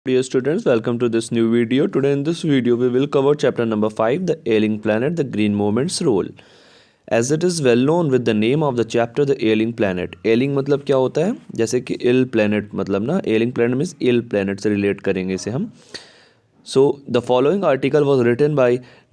Dear students, welcome to this new video. Today in this video we will cover chapter number 5, the ailing planet, the green movement's role. As it is well known with the name of the chapter, the ailing planet. Ailing मतलब क्या होता है? जैसे कि ill planet मतलब ना, ailing planet means ill planet से relate करेंगे इसे हम. So the following article was written by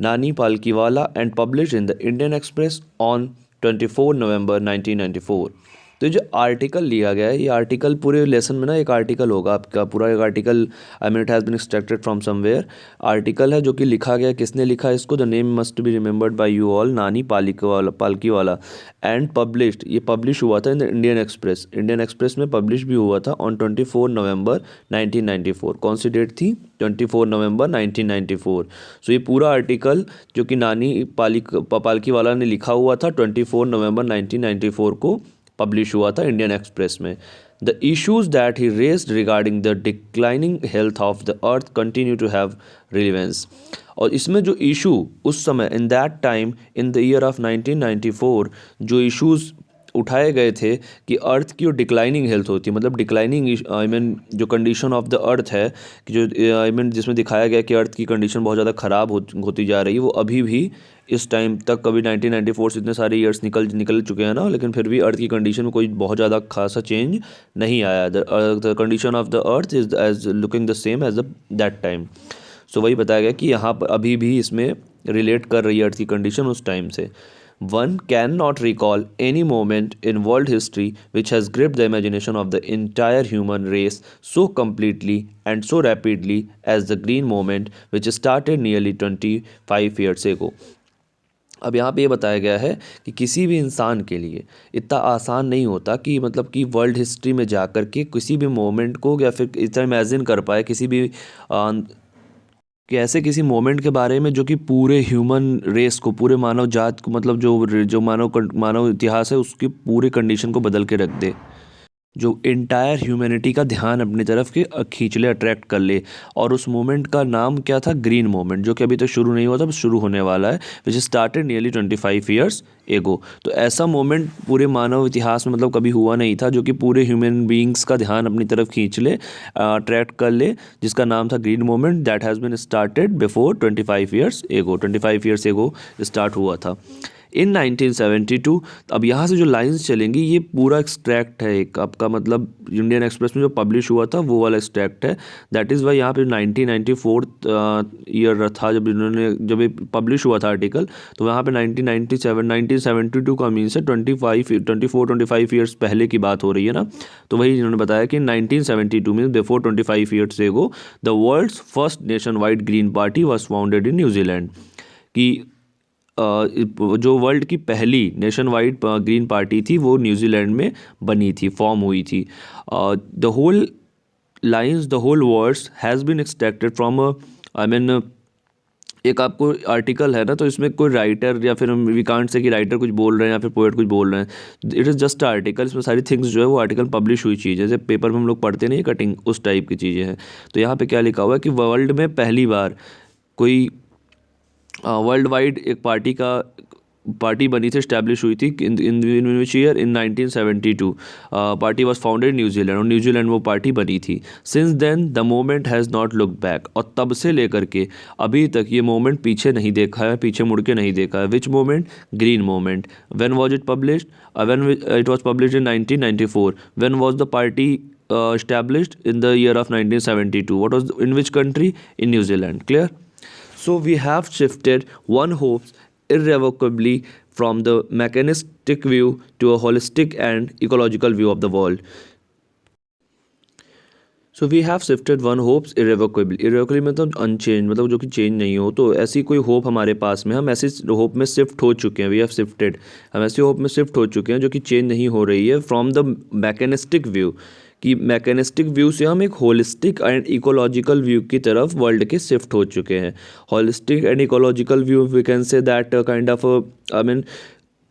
Nani Palkiwala and published in the Indian Express on 24 November 1994. तो जो आर्टिकल लिया गया है, ये आर्टिकल पूरे लेसन में ना एक आर्टिकल होगा आपका, पूरा एक article. I mean it has been extracted from somewhere. Article है जो कि लिखा गया, किसने लिखा है इसको? The name must be remembered by you all, Nani Palkhivala and published. ये पब्लिश हुआ था in the Indian Express. Indian Express में पब्लिश भी हुआ था ऑन 24 नवंबर 1994. कौन सी डेट थी? 24 नवंबर 1994. सो ये पूरा आर्टिकल जो कि नानी पालकीवाला ने लिखा हुआ था 24 नवंबर 1994 को पब्लिश हुआ था इंडियन एक्सप्रेस में. The issues that he raised regarding the declining health of the earth continue to have relevance. और इसमें जो इशू उस समय in that time in the year of 1994 जो इश्यूज उठाए गए थे कि अर्थ की जो डिक्लाइनिंग हेल्थ होती है, मतलब डिक्लाइनिंग आई मीन जो कंडीशन ऑफ द अर्थ है कि जो आई मीन जिसमें दिखाया गया कि अर्थ की कंडीशन बहुत ज़्यादा ख़राब होती जा रही है, वो अभी भी इस टाइम तक, कभी 1994 से इतने सारे ईयर्स निकल चुके हैं ना, लेकिन फिर भी अर्थ की कंडीशन में कोई बहुत ज़्यादा खासा चेंज नहीं आया. The condition of the earth is as looking the same as that time. So वही बताया गया कि यहाँ पर अभी भी इसमें रिलेट कर रही है अर्थ की कंडीशन उस टाइम से. One cannot recall any moment in world history which has gripped the imagination of the entire human race so completely and so rapidly as the Green Movement, which started nearly 25 years ago. अब यहाँ पे ये बताया गया है कि किसी भी इंसान के लिए इतना आसान नहीं होता कि मतलब कि वर्ल्ड हिस्ट्री में जा कर के किसी भी मोमेंट को या फिर इतना इमेजिन कर पाए किसी भी कि ऐसे किसी मोमेंट के बारे में जो कि पूरे ह्यूमन रेस को, पूरे मानव जात को, मतलब जो मानव इतिहास है उसकी पूरी कंडीशन को बदल के रख दे, जो इंटायर ह्यूमैनिटी का ध्यान अपनी तरफ के खींच ले, अट्रैक्ट कर ले. और उस मोमेंट का नाम क्या था? ग्रीन मोमेंट, जो कि अभी तक शुरू नहीं हुआ था, बस शुरू होने वाला है, विच स्टार्टेड नियरली 25 ईयर्स एगो. तो ऐसा मोमेंट पूरे मानव इतिहास में मतलब कभी हुआ नहीं था जो कि पूरे ह्यूमन बींग्स का ध्यान अपनी तरफ खींच ले, अट्रैक्ट कर ले, जिसका नाम था green moment. That has been started before 25 years एगो. 25 ईयर्स एगो स्टार्ट हुआ था इन 1972. अब यहाँ से जो लाइंस चलेंगी ये पूरा एक्सट्रैक्ट है एक आपका, मतलब इंडियन एक्सप्रेस में जो पब्लिश हुआ था वो वाला एक्सट्रैक्ट है. दैट इज़ वाई यहाँ पे 1994 ईयर था जब ये पब्लिश हुआ था आर्टिकल, तो यहाँ पे 1972 का मीन्स है 24-25 ईयर्स पहले की बात हो रही है ना. तो वही इन्होंने बताया कि 1972 means before 25 years ago the world's first nation wide green party was founded in New Zealand. कि जो वर्ल्ड की पहली नेशन वाइड ग्रीन पार्टी थी वो न्यूजीलैंड में बनी थी, फॉर्म हुई थी. The whole lines, the whole words has been extracted from I mean एक आपको आर्टिकल है ना, तो इसमें कोई राइटर या फिर वी कांट से कि राइटर कुछ बोल रहे हैं या फिर पोएट कुछ बोल रहे हैं. It is just article. इसमें सारी थिंग्स जो है वो आर्टिकल पब्लिश हुई चीज़ है, जैसे पेपर में हम लोग पढ़ते नहीं कटिंग, उस टाइप की चीज़ें हैं. तो यहाँ पे क्या लिखा हुआ है कि वर्ल्ड में पहली बार कोई वर्ल्ड वाइड एक पार्टी बनी थी, इस्टेब्लिश हुई थी in which year in 1972. Party was founded in New Zealand, और न्यूजीलैंड वो पार्टी बनी थी. Since then the movement has not look back. और तब से लेकर के अभी तक ये मोमेंट पीछे नहीं देखा है, पीछे मुड़ के नहीं देखा है. Which movement? Green movement. When was it published? When it was published in 1994. When was the party established? In the year of 1972. What was in which country? In New Zealand. Clear? So we have shifted one hopes irrevocably from the mechanistic view to a holistic and ecological view of the world. So we have shifted one hopes irrevocably. Irrevocably मतलब unchanged, मतलब जो कि change नहीं हो. तो ऐसी कोई hope हमारे पास में, हम ऐसी होप में शिफ्ट हो चुके हैं. वी हैव शिफ्टेड, हम ऐसी होप में शिफ्ट हो चुके हैं जो कि चेंज नहीं हो रही है. फ्रॉम द मैकेनिस्टिक व्यू, कि मैकेनिस्टिक व्यू से हम एक होलिस्टिक एंड इकोलॉजिकल व्यू की तरफ वर्ल्ड के शिफ्ट हो चुके हैं. Holistic and ecological view we can say that kind of I mean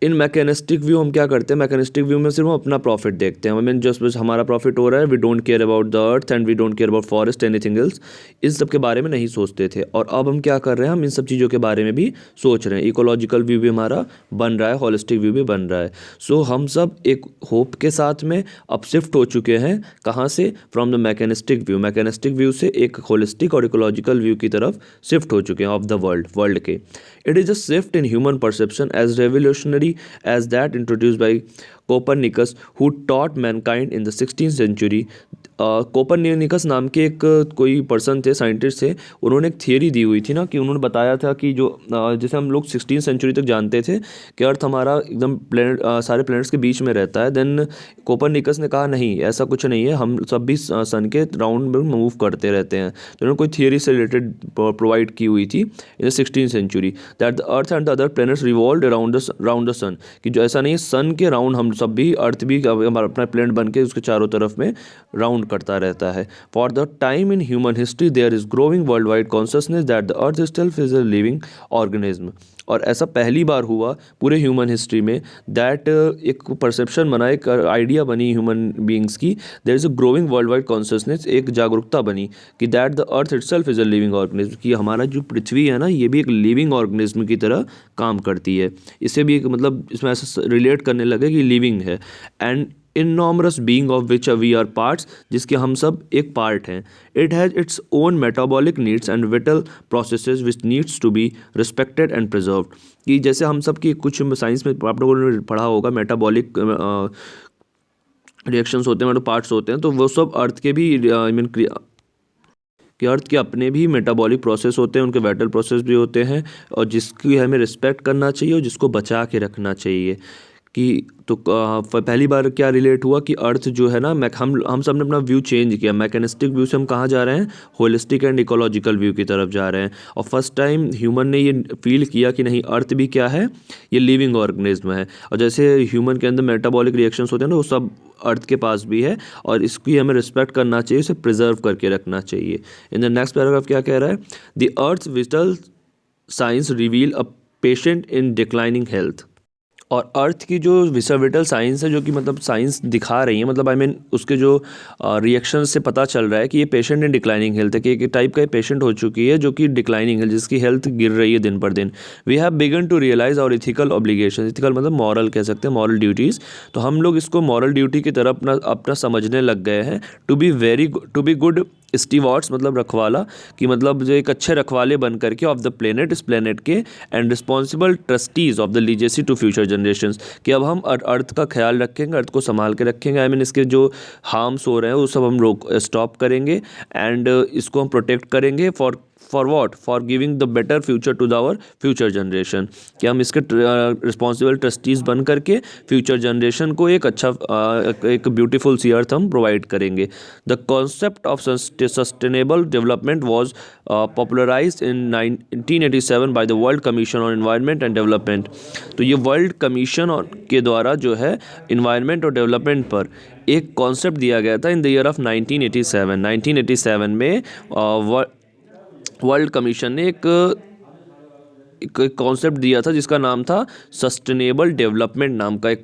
in mechanistic view हम क्या करते हैं, मैकेनिस्टिक व्यू में सिर्फ हम अपना प्रॉफिट देखते हैं, हमें जस्ट बस हमारा प्रॉफिट हो रहा है, we don't care about the earth and we don't care about forest anything else, इस सब के बारे में नहीं सोचते थे। और अब हम क्या कर रहे हैं, हम इन सब चीज़ों के बारे में भी सोच रहे हैं, इकोलॉजिकल व्यू भी हमारा बन रहा है, होलिस्टिक व्यू भी बन रहा है। सो हम सब एक होप के साथ में अब शिफ्ट हो चुके हैं, कहाँ से, फ्रॉम द मैकेनिस्टिक व्यू से एक होलिस्टिक और इकोलॉजिकल व्यू की तरफ शिफ्ट हो चुके हैं ऑफ द वर्ल्ड के। It is a shift in human perception as revolutionary as that introduced by Copernicus, who taught mankind in the 16th century। Copernicus नाम के एक कोई पर्सन थे, साइंटिस्ट थे, उन्होंने एक थियरी दी हुई थी ना, कि उन्होंने बताया था कि जो जैसे हम लोग 16th सेंचुरी तक जानते थे कि अर्थ हमारा एकदम प्लेनेट सारे प्लैनेट्स के बीच में रहता है। देन कोपरनिकस ने कहा नहीं, ऐसा कुछ नहीं है, हम सब भी सन के राउंड में मूव करते रहते हैं। तो उन्होंने कोई थियरी से रिलेटेड प्रोवाइड की हुई थी in the 16th century, that the earth and the other planets revolve around the sun, कि जो ऐसा नहीं है, सन के राउंड हम सब भी, अर्थ भी हमारा अपना प्लैनेट बन के उसके चारों तरफ में राउंड करता रहता है। For the time in human history there is growing worldwide consciousness that the earth self is a living organism. और ऐसा पहली बार हुआ पूरे ह्यूमन हिस्ट्री में, दैट एक परसेप्शन बना, एक आइडिया बनी ह्यूमन बीइंग्स की, there is a growing worldwide consciousness, एक जागरूकता बनी कि that the earth itself is a living organism, कि हमारा जो पृथ्वी है ना, ये भी एक लिविंग ऑर्गेनिज्म की तरह काम करती है। इससे भी एक मतलब इसमें ऐसा रिलेट करने लगे कि लिविंग है, and innumerous being of which we are parts, जिसके हम सब एक पार्ट हैं। It has its own metabolic needs and vital processes which needs to be respected and preserved. कि जैसे हम सब की कुछ साइंस में आप लोगों ने पढ़ा होगा, मेटाबॉलिक रिएक्शंस होते हैं, पार्ट्स होते हैं, तो वो सब अर्थ के भी आई मीन कि अर्थ के अपने भी मेटाबॉलिक प्रोसेस होते हैं, उनके वाइटल प्रोसेस भी होते हैं, और जिसकी हमें रिस्पेक्ट करना चाहिए और जिसको बचा के रखना चाहिए। कि तो पहली बार क्या रिलेट हुआ कि अर्थ जो है ना, हम सब ने अपना व्यू चेंज किया, मैकेनिस्टिक व्यू से हम कहाँ जा रहे हैं, होलिस्टिक एंड इकोलॉजिकल व्यू की तरफ जा रहे हैं। और फर्स्ट टाइम ह्यूमन ने ये फील किया कि नहीं, अर्थ भी क्या है, ये लिविंग ऑर्गेनिज्म है, और जैसे ह्यूमन के अंदर मेटाबॉलिक रिएक्शंस होते हैं ना, वो सब अर्थ के पास भी है, और इसकी हमें रिस्पेक्ट करना चाहिए, इसे प्रिजर्व करके रखना चाहिए। इन द नेक्स्ट पैराग्राफ क्या कह रहा है, the earth whittle science reveal a patient in declining health. और अर्थ की जो विटल साइंस है, जो कि मतलब साइंस दिखा रही है, मतलब आई मीन उसके जो रिएक्शन से पता चल रहा है कि ये पेशेंट इन डिक्लाइनिंग हेल्थ है, कि एक टाइप का ये पेशेंट हो चुकी है जो कि डिक्लाइनिंग है, जिसकी हेल्थ गिर रही है दिन पर दिन। We have begun to realise और इथिकल ऑब्लिगेशन, इथिकल मतलब मॉरल कह सकते हैं, मॉरल ड्यूटीज़। तो हम लोग इसको मॉरल ड्यूटी की तरफ अपना समझने लग गए हैं। टू बी गुड स्टीवर्ड्स मतलब रखवाला, कि मतलब जो एक अच्छे रखवाले बन करके ऑफ द प्लेनेट, इस प्लेनेट के, and responsible trustees of the legacy to future generations, कि अब हम अर्थ का ख्याल रखेंगे, अर्थ को संभाल के रखेंगे, आई मीन इसके जो हार्म्स हो रहे हैं वो सब हम लोग स्टॉप करेंगे, एंड इसको हम प्रोटेक्ट करेंगे for what, for giving the better future to our future generation, कि हम इसके रिस्पॉन्सिबल ट्रस्टीज़ बन करके फ्यूचर जनरेशन को एक अच्छा एक ब्यूटीफुल सी अर्थ हम प्रोवाइड करेंगे। The concept of sustainable development was popularised in 1987 by the world commission on environment and development. तो ये वर्ल्ड कमीशन के द्वारा जो है इन्वायरमेंट और डेवलपमेंट पर एक कॉन्सेप्ट दिया गया था इन द ईयर ऑफ 1987 में वर्ल्ड कमीशन ने एक कॉन्सेप्ट दिया था जिसका नाम था सस्टेनेबल डेवलपमेंट नाम का एक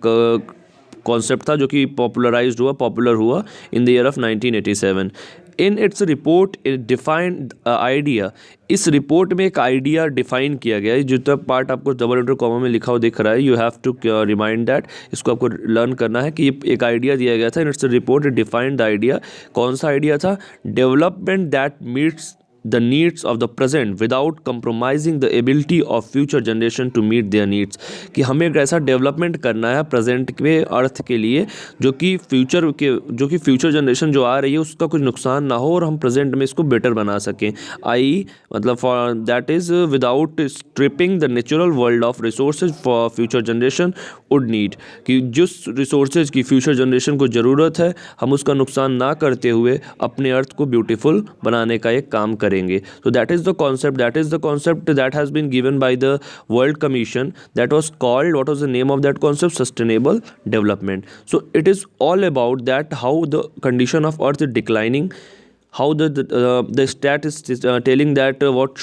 कॉन्सेप्ट था, जो कि पॉपुलर हुआ इन the year of 1987। In its report defined idea, इस रिपोर्ट में एक आइडिया डिफाइन किया गया है, जो तक पार्ट आपको डबल इंटर कॉमा में लिखा हुआ दिख रहा है, you have to remind that, इसको आपको लर्न करना है कि ये एक आइडिया दिया गया था। In its report defined the idea, कौन सा आइडिया था, development that meets the needs of the present without compromising the ability of future generation to meet their needs, कि हमें एक ऐसा डेवलपमेंट करना है प्रेजेंट के अर्थ के लिए जो कि फ्यूचर जनरेशन जो आ रही है उसका कुछ नुकसान ना हो, और हम प्रेजेंट में इसको बेटर बना सकें, आई मतलब for that is without stripping the natural world of resources for future generation would need, कि जिस रिसोर्सेज की फ्यूचर जनरेशन को ज़रूरत है हम उसका नुकसान ना करते हुए अपने अर्थ को ब्यूटीफुल बनाने का एक काम करेंगे। So that is the concept that has been given by the World Commission, that was called, what was the name of that concept, sustainable development. So it is all about that how the condition of earth is declining, how the stat is telling that what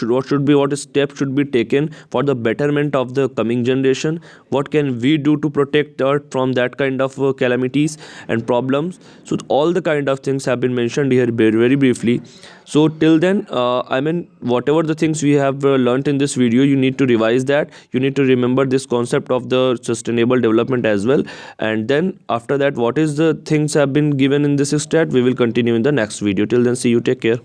steps should be taken for the betterment of the coming generation, what can we do to protect earth from that kind of calamities and problems. So all the kind of things have been mentioned here very briefly. So till then, I mean, whatever the things we have learnt in this video, you need to revise that. You need to remember this concept of the sustainable development as well. And then after that, what is the things have been given in this stat, we will continue in the next video. Till then, see you, take care.